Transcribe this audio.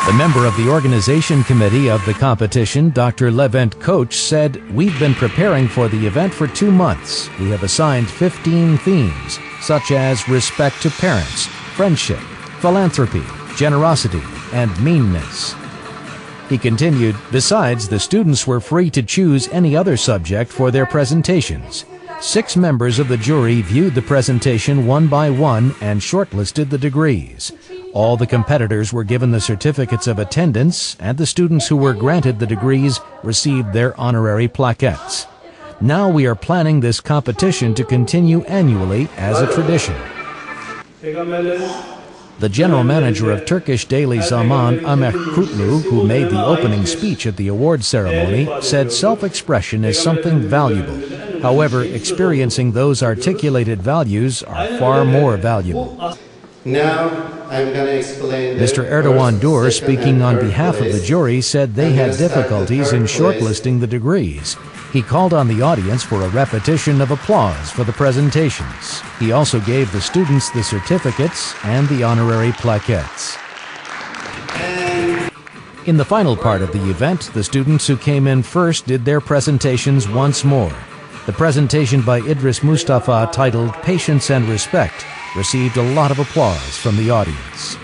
The member of the organization committee of the competition, Dr. Levent Koch, said, "We've been preparing for the event for 2 months. We have assigned 15 themes, such as respect to parents, friendship, philanthropy, generosity, and meanness." He continued, "Besides, the students were free to choose any other subject for their presentations. 6 members of the jury viewed the presentation one by one and shortlisted the degrees. All the competitors were given the certificates of attendance, and the students who were granted the degrees received their honorary plaquettes. Now we are planning this competition to continue annually as a tradition." The general manager of Turkish Daily Zaman, Amer Kutlu, who made the opening speech at the award ceremony, said self-expression is something valuable. However, experiencing those articulated values are far more valuable. Now, I'm going to explain. Mr. Erdogan Dur, speaking on behalf of the jury, said they had difficulties in shortlisting the degrees. He called on the audience for a repetition of applause for the presentations. He also gave the students the certificates and the honorary plaquettes. In the final part of the event, the students who came in first did their presentations once more. The presentation by Idris Mustafa, titled "Patience and Respect," received a lot of applause from the audience.